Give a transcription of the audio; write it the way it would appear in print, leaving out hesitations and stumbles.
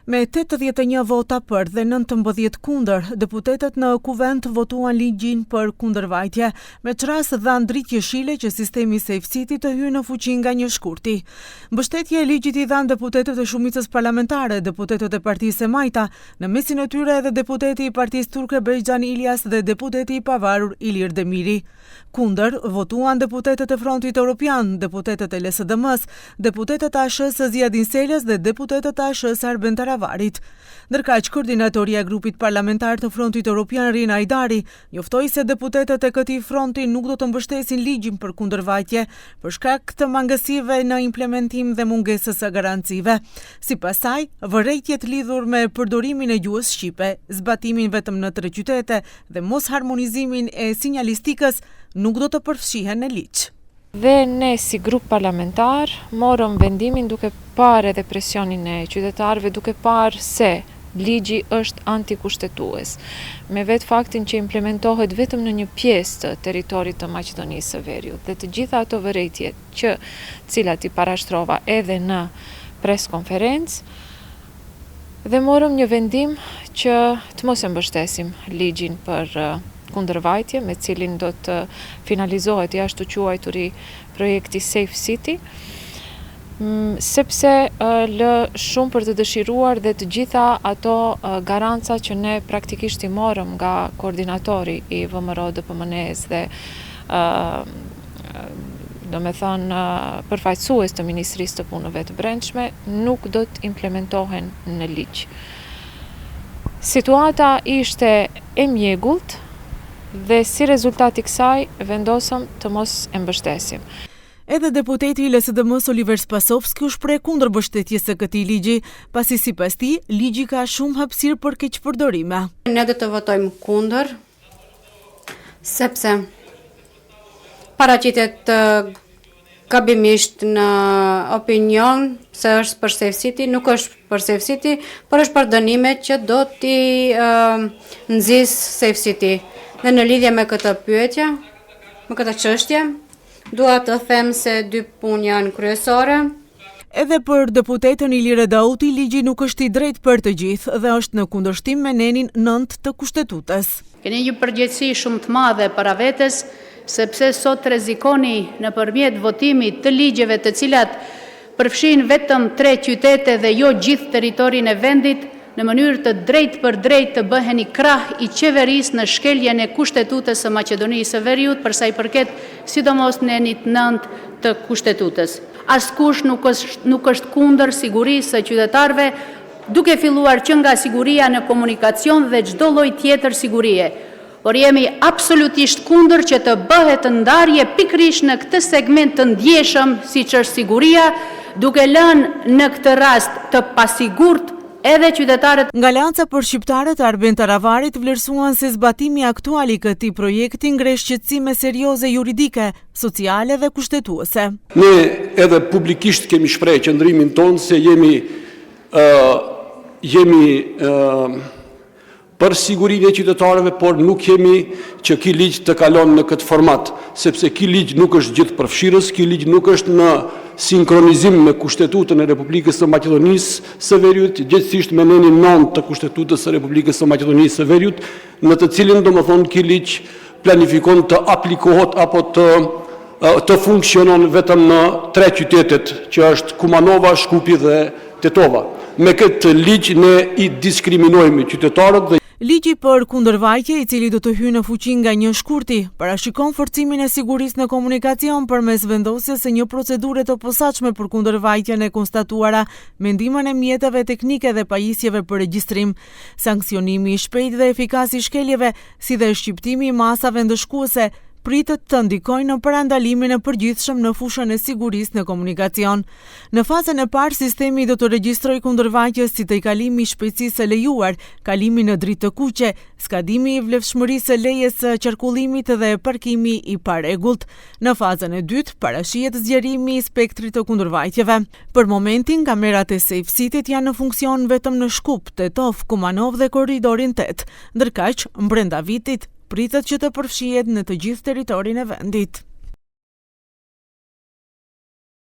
Me 81 vota për dhe 19 kundër, deputetët në Kuvend votuan ligjin për kundërvajtje, me çras dhanë dritë jeshile që sistemi Safe City të hyjë në fuqi nga 1 shkurti. Mbështetje e ligjit i dhanë deputetët e shumicës parlamentare, deputetët e Partisë së Majta, në mesin e tyre edhe deputeti i Partisë Turke Bejxhan Ilias dhe deputeti i pavarur Ilir Demiri. Kundër votuan deputetët e Frontit Evropian, deputetët e LSDM-s, deputetët e ASH-s Ziadin Selës dhe deputetët e ASH-s Arben Taravarit. Ndërkaq koordinatoria e grupit parlamentar të Frontit Evropian Rina Hajdari njoftoi se deputetët e këtij fronti nuk do të mbështesin ligjin për kundërvajtje për shkak të mangësive në implementim dhe mungesës së garancive. Sipas saj, vërejtjet lidhur me përdorimin e gjuhës shqipe, zbatimin vetëm në 3 qytete dhe mos harmonizimin e sinjalistikës nuk do të përfshihen në ligj. Dhe ne si grup parlamentar morëm vendimin duke parë edhe presionin e qytetarëve, duke parë se ligji është antikushtetues, me vetë faktin që implementohet vetëm në një pjesë të territorit të Maqedonisë së Veriut dhe të gjitha ato vërejtje që cilat i parashtrova edhe në preskonferencë, dhe morëm një vendim që të mos e mbështesim ligjin për kundërvajtje, me cilin do të finalizohet jashtë quajturi projekti Safe City, sepse lë shumë për të dëshiruar dhe të gjitha ato garanca që ne praktikisht i morëm nga koordinatori i VMRO-DPMNE-s dhe do me thënë përfaqësues të Ministrisë të Punëve të Brendshme, nuk do të implementohen në ligj. Situata ishte e mjegullt, dhe si rezultat i kësaj vendosëm të mos e mbështesim. Edhe deputeti i LSDM-s Oliver Spasovski u shpreh kundër mbështetjes së këtij ligji, pasi sipas tij, ligji ka shumë hapësirë për keqpërdorime. Ne do të votojmë kundër, sepse paraqitet gabimisht në opinion se është për Safe City, nuk është për Safe City, por është për dënimet që do t'i nxjisë Safe City. Dhe në lidhje me këtë pyetje, me këtë çështje, dua të them se 2 punë janë kryesore. Edhe për deputetën Ilir Edauti, ligji nuk është i drejtë për të gjithë dhe është në kundërshtim me nenin 9 të Kushtetutës. Keni një përgjegjësi shumë të madhe para vetes, sepse sot rrezikoni nëpërmjet votimit të ligjeve të cilat përfshin vetëm 3 qytete dhe jo gjithë territorin e vendit, në mënyrë të drejtë për drejtë të bëheni krah i qeverisë në shkeljen e Kushtetutës së Maqedonisë së Veriut, për sa i përket sidomos nenit 9 të Kushtetutës. Askush nuk është kundër sigurisë së qytetarëve, duke filluar që nga siguria në komunikacion dhe çdo lloj tjetër sigurie. Por jemi absolutisht kundër që të bëhet ndarje pikërisht në këtë segment të ndjeshëm, siç është siguria, duke lënë në këtë rast të pasigurt edhe qytetarët. Nga Alianca për Shqiptarët, Arben Taravarit vlerësuan se zbatimi aktual i këtij projekti ngre shqetësime serioze juridike, sociale dhe kushtetuese. Ne edhe publikisht kemi shprehë qëndrimin tonë se jemi për sigurinë e qytetarëve, por nuk jemi që ky ligj të kalon në këtë format, sepse ky ligj nuk është gjithë përfshirës, ky ligj nuk është në sinkronizim me Kushtetutën e Republikës së Maqedonisë së Veriut, gjithsesi me nenin 9 të Kushtetutës së Republikës së Maqedonisë së Veriut, në të cilin domethënë ky ligj planifikon të aplikohet apo të funksionon vetëm në 3 qytetet, që është Kumanova, Shkupi dhe Tetova. Me këtë ligj ne i diskriminojmë qytetarët. Ligji për kundërvajtje, i cili do të hyjë në fuqi nga 1 shkurti, parashikon forcimin e sigurisë në komunikacion përmes vendosjes së një procedure të posaçme për kundërvajtjen e konstatuara me ndihmën e mjeteve teknike dhe pajisjeve për regjistrim, sanksionimi i shpejtë dhe efikas i shkeljeve, si dhe shqiptimi i masave ndëshkuese, pritet të ndikojnë në parandalimin e përgjithshëm në fushën e sigurisë në komunikacion. Në fazën e parë, sistemi do të regjistrojë kundërvajtjes si tejkalimi i shpejtësisë së lejuar, kalimi në dritë të kuqe, skadimi i vlefshmërisë së lejes së qarkullimit dhe parkimi i parregullt. Në fazën e dytë, parashihet zgjerimi i spektrit të kundërvajtjeve. Për momentin, kamerat e Safe City janë në funksion vetëm në Shkup, Tetov, Kumanov dhe korridorin 8. Ndërkaq, brenda vitit pritet që të përfshihet në të gjithë territorin e vendit.